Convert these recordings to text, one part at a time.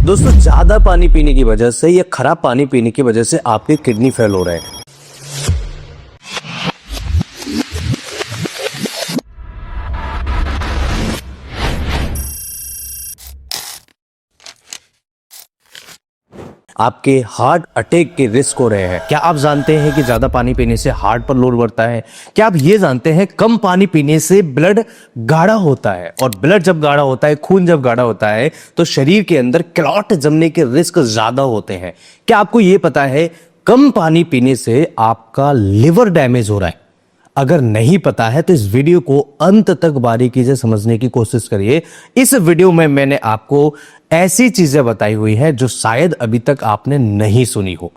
दोस्तों, ज्यादा पानी पीने की वजह से या खराब पानी पीने की वजह से आपके किडनी फेल हो रहे हैं। आपके हार्ट अटैक के रिस्क हो रहे हैं। क्या आप जानते हैं कि ज्यादा पानी पीने से हार्ट पर लोड बढ़ता है? क्या आप ये जानते हैं कम पानी पीने से ब्लड गाढ़ा होता है, और ब्लड जब गाढ़ा होता है, खून जब गाढ़ा होता है, तो शरीर के अंदर क्लॉट जमने के रिस्क ज्यादा होते हैं। क्या आपको ये पता है कम पानी पीने से आपका लिवर डैमेज हो रहा है? अगर नहीं पता है तो इस वीडियो को अंत तक बारीकी से समझने की कोशिश करिए। इस वीडियो में मैंने आपको ऐसी चीजें बताई हुई है जो शायद अभी तक आपने नहीं सुनी हो।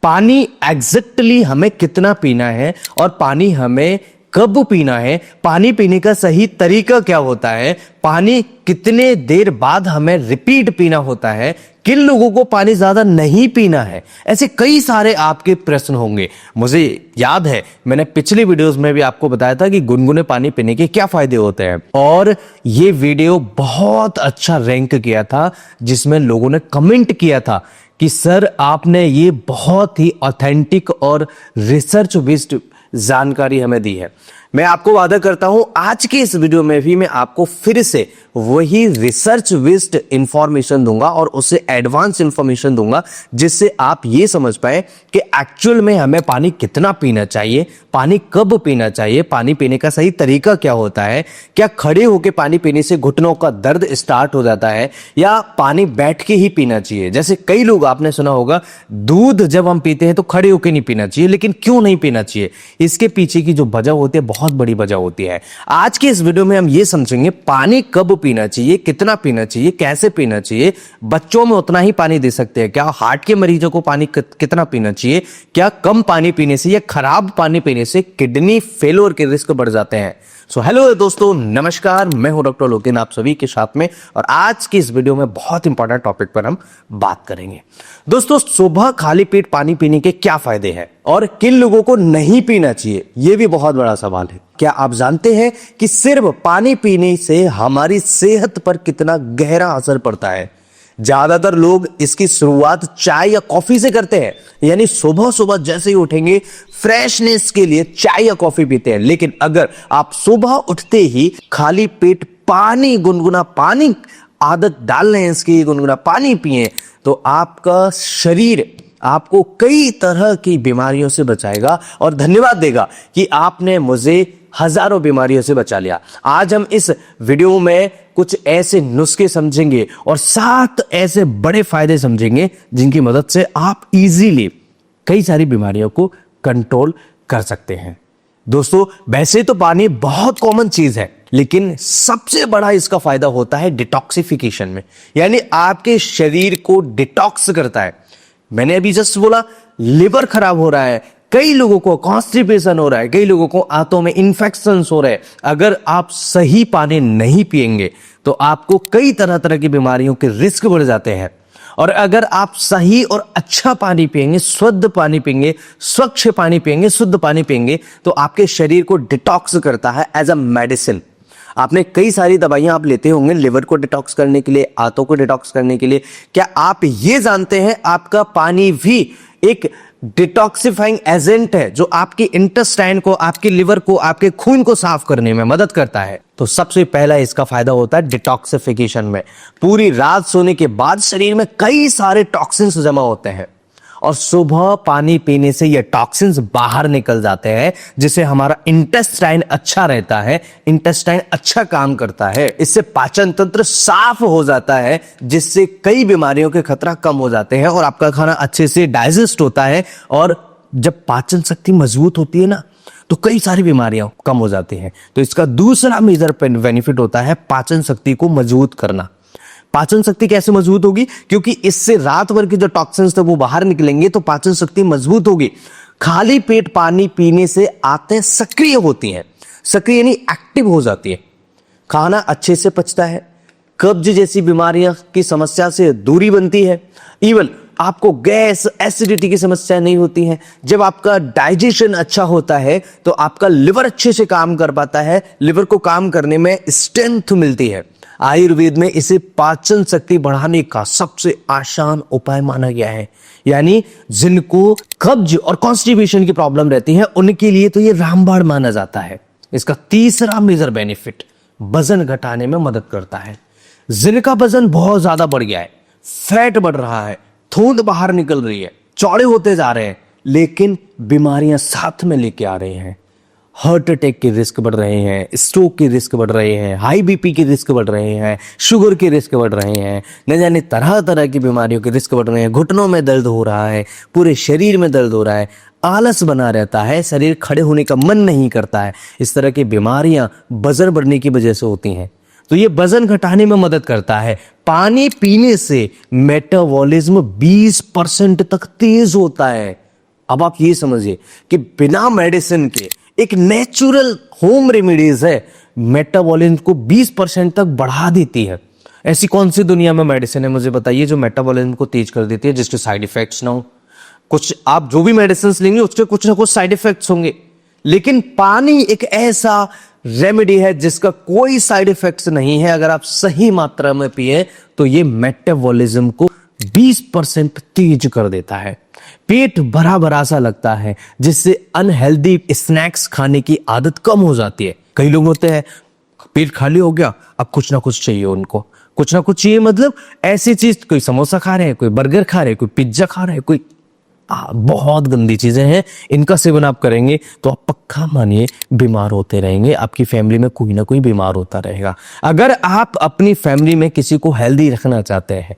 पानी एग्जैक्टली हमें कितना पीना है और पानी हमें कब पीना है, पानी पीने का सही तरीका क्या होता है, पानी कितने देर बाद हमें रिपीट पीना होता है, किन लोगों को पानी ज्यादा नहीं पीना है, ऐसे कई सारे आपके प्रश्न होंगे। मुझे याद है मैंने पिछली वीडियोस में भी आपको बताया था कि गुनगुने पानी पीने के क्या फायदे होते हैं, और ये वीडियो बहुत अच्छा रैंक किया था, जिसमें लोगों ने कमेंट किया था कि सर आपने ये बहुत ही ऑथेंटिक और रिसर्च बेस्ड जानकारी हमें दी है। मैं आपको वादा करता हूं आज के इस वीडियो में भी मैं आपको फिर से वही रिसर्च बेस्ड इंफॉर्मेशन दूंगा और उससे एडवांस इंफॉर्मेशन दूंगा, जिससे आप ये समझ पाए कि एक्चुअल में हमें पानी कितना पीना चाहिए, पानी कब पीना चाहिए, पानी पीने का सही तरीका क्या होता है, क्या खड़े होकर पानी पीने से घुटनों का दर्द स्टार्ट हो जाता है या पानी बैठ के ही पीना चाहिए। जैसे कई लोग आपने सुना होगा दूध जब हम पीते हैं तो खड़े होकर नहीं पीना चाहिए, लेकिन क्यों नहीं पीना चाहिए? इसके पीछे की जो वजह होती है बहुत बड़ी वजह होती है। आज के इस वीडियो में हम ये समझेंगे पानी कब पीना चाहिए, कितना पीना चाहिए, कैसे पीना चाहिए, बच्चों में उतना ही पानी दे सकते हैं क्या, हार्ट के मरीजों को पानी कितना पीना चाहिए, क्या कम पानी पीने से या खराब पानी पीने से किडनी फेलियर के रिस्क बढ़ जाते हैं। सो हेलो दोस्तों, नमस्कार, मैं हूं डॉक्टर लोकेन आप सभी के साथ में, और आज की इस वीडियो में बहुत इंपॉर्टेंट टॉपिक पर हम बात करेंगे। दोस्तों, सुबह खाली पेट पानी पीने के क्या फायदे हैं और किन लोगों को नहीं पीना चाहिए, यह भी बहुत बड़ा सवाल है। क्या आप जानते हैं कि सिर्फ पानी पीने से हमारी सेहत पर कितना गहरा असर पड़ता है? ज्यादातर लोग इसकी शुरुआत चाय या कॉफी से करते हैं, यानी सुबह सुबह जैसे ही उठेंगे फ्रेशनेस के लिए चाय या कॉफी पीते हैं। लेकिन अगर आप सुबह उठते ही खाली पेट पानी, गुनगुना पानी आदत डाल रहे हैं, इसकी गुनगुना पानी पिए, तो आपका शरीर आपको कई तरह की बीमारियों से बचाएगा और धन्यवाद देगा कि आपने मुझे हजारों बीमारियों से बचा लिया। आज हम इस वीडियो में कुछ ऐसे नुस्खे समझेंगे और 7 ऐसे बड़े फायदे समझेंगे जिनकी मदद से आप इजीली कई सारी बीमारियों को कंट्रोल कर सकते हैं। दोस्तों, वैसे तो पानी बहुत कॉमन चीज है, लेकिन सबसे बड़ा इसका फायदा होता है डिटॉक्सिफिकेशन में, यानी आपके शरीर को डिटॉक्स करता है। मैंने अभी जस्ट बोला लिवर खराब हो रहा है, कई लोगों को कॉन्स्टिपेशन हो रहा है, कई लोगों को आंतों में इन्फेक्शंस हो रहे हैं। अगर आप सही पानी नहीं पिएंगे तो आपको कई तरह तरह की बीमारियों के रिस्क बढ़ जाते हैं। और अगर आप सही और अच्छा पानी पिएंगे, शुद्ध पानी पिएंगे, स्वच्छ पानी पिएंगे, शुद्ध पानी पिएंगे, तो आपके शरीर को डिटॉक्स करता है एज अ मेडिसिन। आपने कई सारी दवाइयां आप लेते होंगे लिवर को डिटॉक्स करने के लिए, आंतों को डिटॉक्स करने के लिए। क्या आप ये जानते हैं आपका पानी भी एक डिटॉक्सिफाइंग एजेंट है जो आपकी इंटेस्टाइन को, आपके लिवर को, आपके खून को साफ करने में मदद करता है? तो सबसे पहला इसका फायदा होता है डिटॉक्सिफिकेशन में। पूरी रात सोने के बाद शरीर में कई सारे टॉक्सिन्स जमा होते हैं और सुबह पानी पीने से ये टॉक्सिन्स बाहर निकल जाते हैं, जिससे हमारा इंटेस्टाइन अच्छा रहता है, इंटेस्टाइन अच्छा काम करता है। इससे पाचन तंत्र साफ हो जाता है, जिससे कई बीमारियों के खतरा कम हो जाते हैं और आपका खाना अच्छे से डाइजेस्ट होता है। और जब पाचन शक्ति मजबूत होती है ना, तो कई सारी बीमारियां कम हो जाती हैं। तो इसका दूसरा मेजर बेनिफिट होता है पाचन शक्ति को मजबूत करना। पाचन शक्ति कैसे मजबूत होगी? क्योंकि इससे रात भर के जो टॉक्सिन्स थे वो बाहर निकलेंगे, तो पाचन शक्ति मजबूत होगी। खाली पेट पानी पीने से आंतें सक्रिय होती हैं, सक्रिय यानी एक्टिव हो जाती है, खाना अच्छे से पचता है, कब्ज जैसी बीमारियां की समस्या से दूरी बनती है, इवन आपको गैस, एसिडिटी की समस्या नहीं होती है। जब आपका डाइजेशन अच्छा होता है तो आपका लिवर अच्छे से काम कर पाता है, लिवर को काम करने में स्ट्रेंथ मिलती है। आयुर्वेद में इसे पाचन शक्ति बढ़ाने का सबसे आसान उपाय माना गया है। यानी जिनको कब्ज और कॉन्स्टिपेशन की प्रॉब्लम रहती है उनके लिए तो ये रामबाण माना जाता है। इसका तीसरा मेजर बेनिफिट, वजन घटाने में मदद करता है। जिनका वजन बहुत ज्यादा बढ़ गया है, फैट बढ़ रहा है, थूंद बाहर निकल रही है, चौड़े होते जा रहे हैं, लेकिन बीमारियां साथ में लेके आ रहे हैं, हार्ट अटैक के रिस्क बढ़ रहे हैं, स्ट्रोक के रिस्क बढ़ रहे हैं, हाई बीपी के रिस्क बढ़ रहे हैं, शुगर के रिस्क बढ़ रहे हैं, न जाने तरह तरह की बीमारियों के रिस्क बढ़ रहे हैं, घुटनों में दर्द हो रहा है, पूरे शरीर में दर्द हो रहा है, आलस बना रहता है, शरीर खड़े होने का मन नहीं करता है। इस तरह की बीमारियां वजन बढ़ने की वजह से होती हैं। तो ये वजन घटाने में मदद करता है। पानी पीने से मेटाबॉलिज्म 20% तक तेज होता है। अब आप ये समझिए कि बिना मेडिसिन के एक नेचुरल होम रेमेडीज है, मेटाबॉलिज्म को 20% तक बढ़ा देती है। ऐसी कौन सी दुनिया में मेडिसिन है मुझे बताइए जो मेटाबॉलिज्म को तेज कर देती है, जिसके साइड इफेक्ट्स ना हो। कुछ आप जो भी मेडिसिन लेंगे उसके कुछ ना कुछ साइड इफेक्ट्स होंगे, लेकिन पानी एक ऐसा रेमेडी है जिसका कोई साइड इफेक्ट्स नहीं है। अगर आप सही मात्रा में पिए तो ये मेटाबॉलिज्म को 20% तेज कर देता है। पेट भरा भरा सा लगता है, जिससे अनहेल्दी स्नैक्स खाने की आदत कम हो जाती है। कई लोग होते हैं पेट खाली हो गया, अब कुछ ना कुछ चाहिए उनको, कुछ ना कुछ चाहिए, मतलब ऐसी चीज, कोई समोसा खा रहे हैं, कोई बर्गर खा रहे हैं, कोई पिज्जा खा रहे हैं, कोई बहुत गंदी चीजें हैं। इनका सेवन आप करेंगे तो आप पक्का मानिए बीमार होते रहेंगे। आपकी फैमिली में कोई ना कोई बीमार होता रहेगा। अगर आप अपनी फैमिली में किसी को हेल्दी रखना चाहते हैं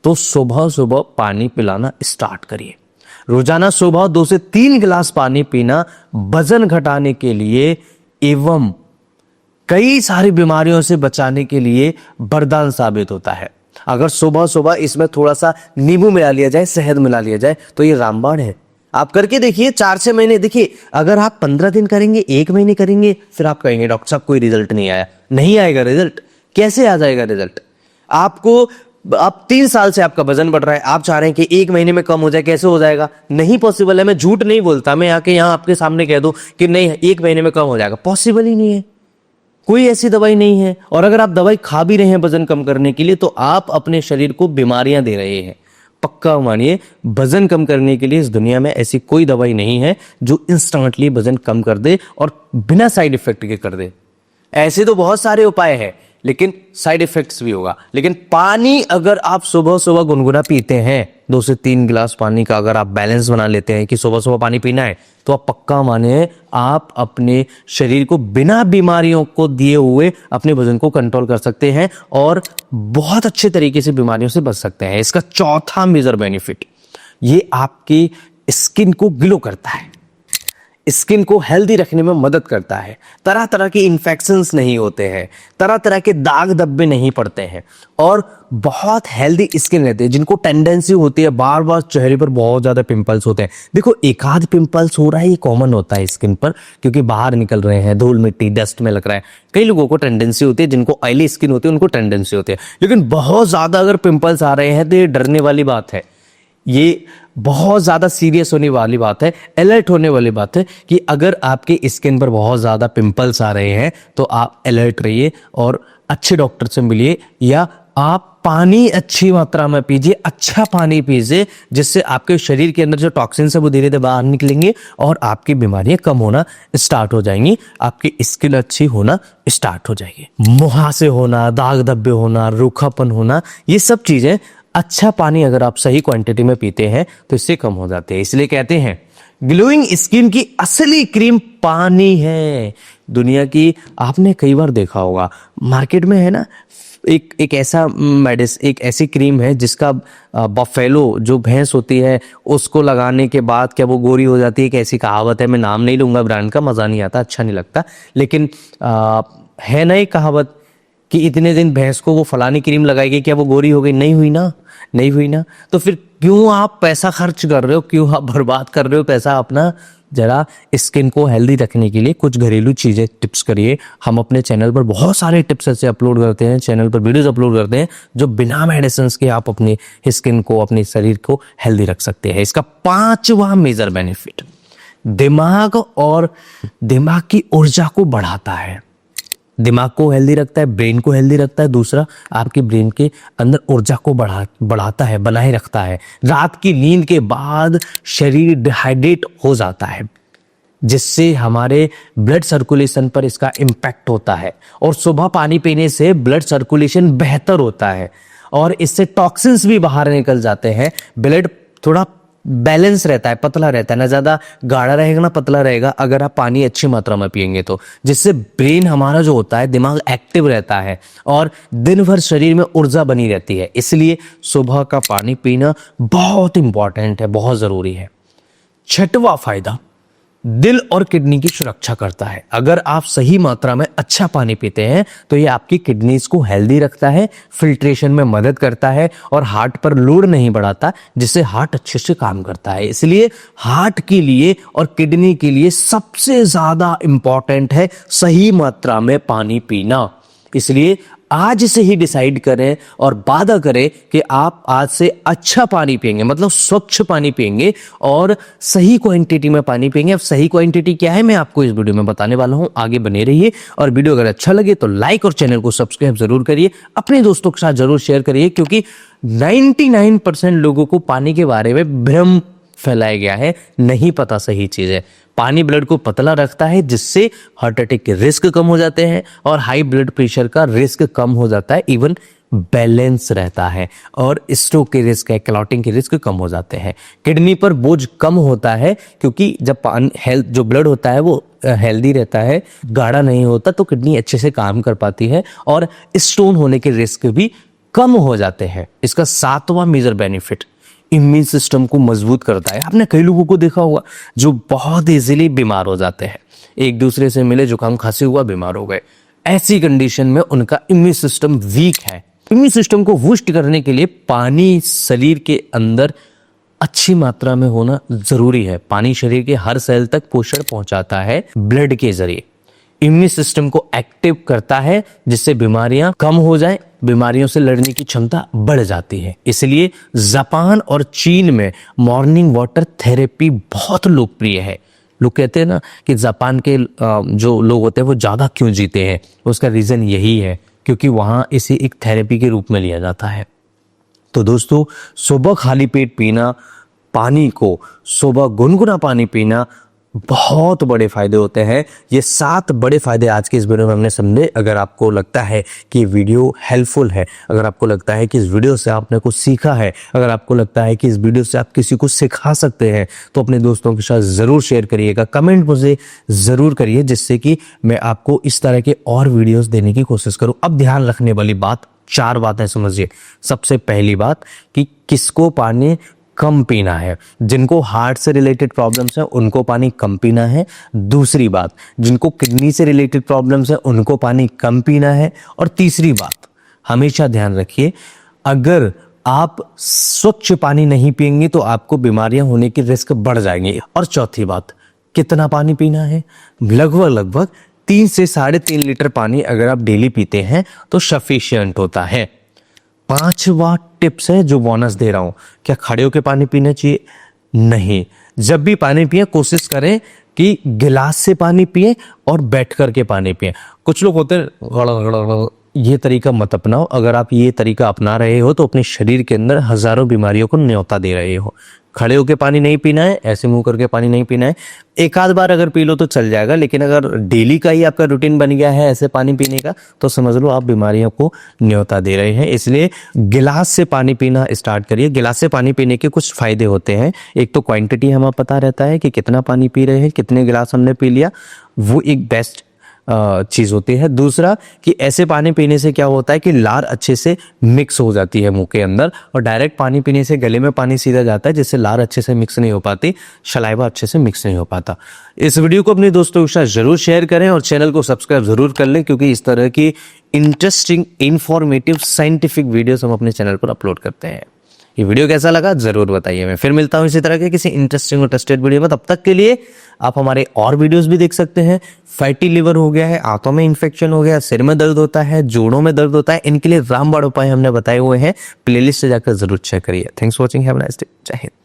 तो सुबह सुबह पानी पिलाना स्टार्ट करिए। रोजाना सुबह 2 से 3 गिलास पानी पीना वजन घटाने के लिए एवं कई सारी बीमारियों से बचाने के लिए वरदान साबित होता है। अगर सुबह सुबह इसमें थोड़ा सा नींबू मिला लिया जाए, शहद मिला लिया जाए तो ये रामबाण है। आप करके देखिए 4-6 महीने। देखिए अगर आप 15 दिन करेंगे, 1 महीने करेंगे, फिर आप कहेंगे डॉक्टर साहब कोई रिजल्ट नहीं आया। नहीं आएगा रिजल्ट। कैसे आ जाएगा रिजल्ट? आप 3 साल से आपका वजन बढ़ रहा है, आप चाह रहे हैं कि 1 महीने में कम हो जाए, कैसे हो जाएगा? नहीं पॉसिबल है। मैं झूठ नहीं बोलता, मैं आके यहाँ आपके सामने कह दूं कि नहीं 1 महीने में कम हो जाएगा, पॉसिबल ही नहीं है। कोई ऐसी दवाई नहीं है। और अगर आप दवाई खा भी रहे हैं वजन कम करने के लिए तो आप अपने शरीर को बीमारियां दे रहे हैं। पक्का मानिए वजन कम करने के लिए इस दुनिया में ऐसी कोई दवाई नहीं है जो इंस्टेंटली वजन कम कर दे और बिना साइड इफेक्ट के कर दे। ऐसे तो बहुत सारे उपाय हैं, लेकिन साइड इफेक्ट्स भी होगा। लेकिन पानी अगर आप सुबह सुबह गुनगुना पीते हैं, 2 से 3 गिलास पानी का अगर आप बैलेंस बना लेते हैं कि सुबह सुबह पानी पीना है, तो आप पक्का माने आप अपने शरीर को बिना बीमारियों को दिए हुए अपने वजन को कंट्रोल कर सकते हैं और बहुत अच्छे तरीके से बीमारियों से बच सकते हैं। इसका चौथा मेजर बेनिफिट, ये आपकी स्किन को ग्लो करता है, स्किन को हेल्दी रखने में मदद करता है। तरह तरह के इन्फेक्शंस नहीं होते हैं, तरह तरह के दाग धब्बे नहीं पड़ते हैं और बहुत हेल्दी स्किन रहती है। जिनको टेंडेंसी होती है बार बार चेहरे पर बहुत ज्यादा पिंपल्स होते हैं, देखो एक आध पिंपल्स हो रहा है ये कॉमन होता है स्किन पर, क्योंकि बाहर निकल रहे हैं, धूल मिट्टी डस्ट में लग रहा है। कई लोगों को टेंडेंसी होती है, जिनको ऑयली स्किन होती है उनको टेंडेंसी होती है। लेकिन बहुत ज्यादा अगर पिंपल्स आ रहे हैं तो ये डरने वाली बात है, ये बहुत ज्यादा सीरियस होने वाली बात है, अलर्ट होने वाली बात है कि अगर आपके स्किन पर बहुत ज्यादा पिंपल्स आ रहे हैं तो आप अलर्ट रहिए और अच्छे डॉक्टर से मिलिए, या आप पानी अच्छी मात्रा में पीजिए, अच्छा पानी पीजिए, जिससे आपके शरीर के अंदर जो टॉक्सिन्स है वो धीरे धीरे बाहर निकलेंगे और आपकी बीमारियां कम होना स्टार्ट हो जाएंगी, आपकी स्किन अच्छी होना स्टार्ट हो जाएगी। मुहासे होना, दाग धब्बे होना, रूखापन होना, ये सब चीजें अच्छा पानी अगर आप सही क्वांटिटी में पीते हैं तो इससे कम हो जाते हैं। इसलिए कहते हैं ग्लोइंग स्किन की असली क्रीम पानी है। दुनिया की आपने कई बार देखा होगा मार्केट में है ना, एक ऐसी क्रीम है जिसका बफेलो जो भैंस होती है उसको लगाने के बाद क्या वो गोरी हो जाती है। एक ऐसी कहावत है, मैं नाम नहीं लूंगा ब्रांड का, मजा नहीं आता, अच्छा नहीं लगता, लेकिन है ना एक कहावत कि इतने दिन भैंस को वो फलानी क्रीम लगाई गई, क्या वो गोरी हो गई? नहीं हुई ना, नहीं हुई ना। तो फिर क्यों आप पैसा खर्च कर रहे हो, क्यों आप बर्बाद कर रहे हो पैसा अपना? जरा स्किन को हेल्दी रखने के लिए कुछ घरेलू चीजें टिप्स करिए। हम अपने चैनल पर बहुत सारे टिप्स ऐसे अपलोड करते हैं, चैनल पर वीडियोस अपलोड करते हैं जो बिना मेडिसिन के आप अपने स्किन को, अपने शरीर को हेल्दी रख सकते हैं। इसका 5वां मेजर बेनिफिट, दिमाग और दिमाग की ऊर्जा को बढ़ाता है। दिमाग को हेल्दी रखता है, ब्रेन को हेल्दी रखता है। दूसरा, आपके ब्रेन के अंदर ऊर्जा को बढ़ाता है, बनाए रखता है। रात की नींद के बाद शरीर डिहाइड्रेट हो जाता है, जिससे हमारे ब्लड सर्कुलेशन पर इसका इम्पैक्ट होता है। और सुबह पानी पीने से ब्लड सर्कुलेशन बेहतर होता है और इससे टॉक्सिन्स भी बाहर निकल जाते हैं। ब्लड थोड़ा बैलेंस रहता है, पतला रहता है, ना ज़्यादा गाढ़ा रहेगा ना पतला रहेगा, अगर आप पानी अच्छी मात्रा में पिएंगे तो, जिससे ब्रेन हमारा जो होता है, दिमाग एक्टिव रहता है और दिन भर शरीर में ऊर्जा बनी रहती है। इसलिए सुबह का पानी पीना बहुत इंपॉर्टेंट है, बहुत ज़रूरी है। छठवां फायदा, दिल और किडनी की सुरक्षा करता है। अगर आप सही मात्रा में अच्छा पानी पीते हैं तो ये आपकी किडनीज को हेल्दी रखता है, फिल्ट्रेशन में मदद करता है और हार्ट पर लोड नहीं बढ़ाता, जिससे हार्ट अच्छे से काम करता है। इसलिए हार्ट के लिए और किडनी के लिए सबसे ज्यादा इंपॉर्टेंट है सही मात्रा में पानी पीना। इसलिए आज से ही डिसाइड करें और वादा करें कि आप आज से अच्छा पानी पिएंगे, मतलब स्वच्छ पानी पिएंगे और सही क्वांटिटी में पानी पिएंगे। अब सही क्वांटिटी क्या है मैं आपको इस वीडियो में बताने वाला हूं, आगे बने रहिए। और वीडियो अगर अच्छा लगे तो लाइक और चैनल को सब्सक्राइब जरूर करिए, अपने दोस्तों के साथ जरूर शेयर करिए, क्योंकि 99% लोगों को पानी के बारे में भ्रम फैलाया गया है, नहीं पता सही चीज है। पानी ब्लड को पतला रखता है, जिससे हार्ट अटैक के रिस्क कम हो जाते हैं और हाई ब्लड प्रेशर का रिस्क कम हो जाता है, इवन बैलेंस रहता है और स्ट्रोक के रिस्क है, क्लॉटिंग के रिस्क कम हो जाते हैं। किडनी पर बोझ कम होता है, क्योंकि जब हेल्थ जो ब्लड होता है वो हेल्दी रहता है, गाढ़ा नहीं होता, तो किडनी अच्छे से काम कर पाती है और स्टोन होने के रिस्क भी कम हो जाते हैं। इसका 7वां मेजर बेनिफिट, इम्यून सिस्टम को मजबूत करता है। आपने कई लोगों को देखा होगा जो बहुत इजीली बीमार हो जाते हैं, एक दूसरे से मिले, जुकाम खांसी हुआ, बीमार हो गए। ऐसी कंडीशन में उनका इम्यून सिस्टम वीक है। इम्यून सिस्टम को बूस्ट करने के लिए पानी शरीर के अंदर अच्छी मात्रा में होना जरूरी है। पानी शरीर के हर सेल तक पोषण पहुंचाता है ब्लड के जरिए, इम्यून सिस्टम को एक्टिव करता है, जिससे बीमारियां कम हो जाएं, बीमारियों से लड़ने की क्षमता बढ़ जाती है। इसलिए जापान और चीन में मॉर्निंग वाटर थेरेपी बहुत लोकप्रिय है। लोग कहते हैं ना कि जापान के जो लोग होते हैं वो ज्यादा क्यों जीते हैं, उसका रीजन यही है, क्योंकि वहां इसे एक थेरेपी के रूप में लिया जाता है। तो दोस्तों, सुबह खाली पेट पीना पानी को, सुबह गुनगुना पानी पीना, बहुत बड़े फायदे होते हैं। ये 7 बड़े फायदे आज के इस वीडियो में हमने समझे। अगर आपको लगता है कि वीडियो हेल्पफुल है, अगर आपको लगता है कि इस वीडियो से आपने कुछ सीखा है, अगर आपको लगता है कि इस वीडियो से आप किसी को सिखा सकते हैं, तो अपने दोस्तों के साथ जरूर शेयर करिएगा, कमेंट मुझे जरूर करिए, जिससे कि मैं आपको इस तरह के और वीडियोस देने की कोशिश करूं। अब ध्यान रखने वाली बात, 4 बातें समझिए। सबसे पहली बात कि किसको पानी कम पीना है। जिनको हार्ट से रिलेटेड प्रॉब्लम्स हैं उनको पानी कम पीना है। दूसरी बात, जिनको किडनी से रिलेटेड प्रॉब्लम्स हैं उनको पानी कम पीना है। और तीसरी बात, हमेशा ध्यान रखिए, अगर आप स्वच्छ पानी नहीं पिएंगे तो आपको बीमारियां होने की रिस्क बढ़ जाएंगी। और चौथी बात, कितना पानी पीना है? लगभग 3 से 3.5 लीटर पानी अगर आप डेली पीते हैं तो सफिशिएंट होता है। 5वां टिप्स है जो बोनस दे रहा हूं, क्या खड़े होकर पानी पीना चाहिए? नहीं। जब भी पानी पिए कोशिश करें कि गिलास से पानी पिए और बैठ करके पानी पिए। कुछ लोग होते हैं, ये तरीका मत अपनाओ। अगर आप ये तरीका अपना रहे हो तो अपने शरीर के अंदर हजारों बीमारियों को न्योता दे रहे हो। खड़े होके पानी नहीं पीना है, ऐसे मुंह करके पानी नहीं पीना है। एक आध बार अगर पी लो तो चल जाएगा, लेकिन अगर डेली का ही आपका रूटीन बन गया है ऐसे पानी पीने का, तो समझ लो आप बीमारियों को न्योता दे रहे हैं। इसलिए गिलास से पानी पीना स्टार्ट करिए। गिलास से पानी पीने के कुछ फायदे होते हैं। एक तो क्वांटिटी हमें पता रहता है कि कितना पानी पी रहे हैं, कितने गिलास हमने पी लिया, वो एक बेस्ट चीज होती है। दूसरा कि ऐसे पानी पीने से क्या होता है कि लार अच्छे से मिक्स हो जाती है मुंह के अंदर, और डायरेक्ट पानी पीने से गले में पानी सीधा जाता है, जिससे लार अच्छे से मिक्स नहीं हो पाती, सलाइवा अच्छे से मिक्स नहीं हो पाता। इस वीडियो को अपने दोस्तों के साथ जरूर शेयर करें और चैनल को सब्सक्राइब जरूर कर लें, क्योंकि इस तरह की इंटरेस्टिंग, इंफॉर्मेटिव, साइंटिफिक वीडियोस हम अपने चैनल पर अपलोड करते हैं। ये वीडियो कैसा लगा जरूर बताइए। मैं फिर मिलता हूं इसी तरह के किसी इंटरेस्टिंग और ट्रस्टेड वीडियो में। तब तक के लिए आप हमारे और वीडियोस भी देख सकते हैं। फैटी लिवर हो गया है, आंतों में इन्फेक्शन हो गया, सिर में दर्द होता है, जोड़ों में दर्द होता है, इनके लिए रामबाण उपाय हमने बताए हुए हैं। प्लेलिस्ट से जाकर जरूर चेक करिए। Thanks for watching, have a nice day. जय हिंद।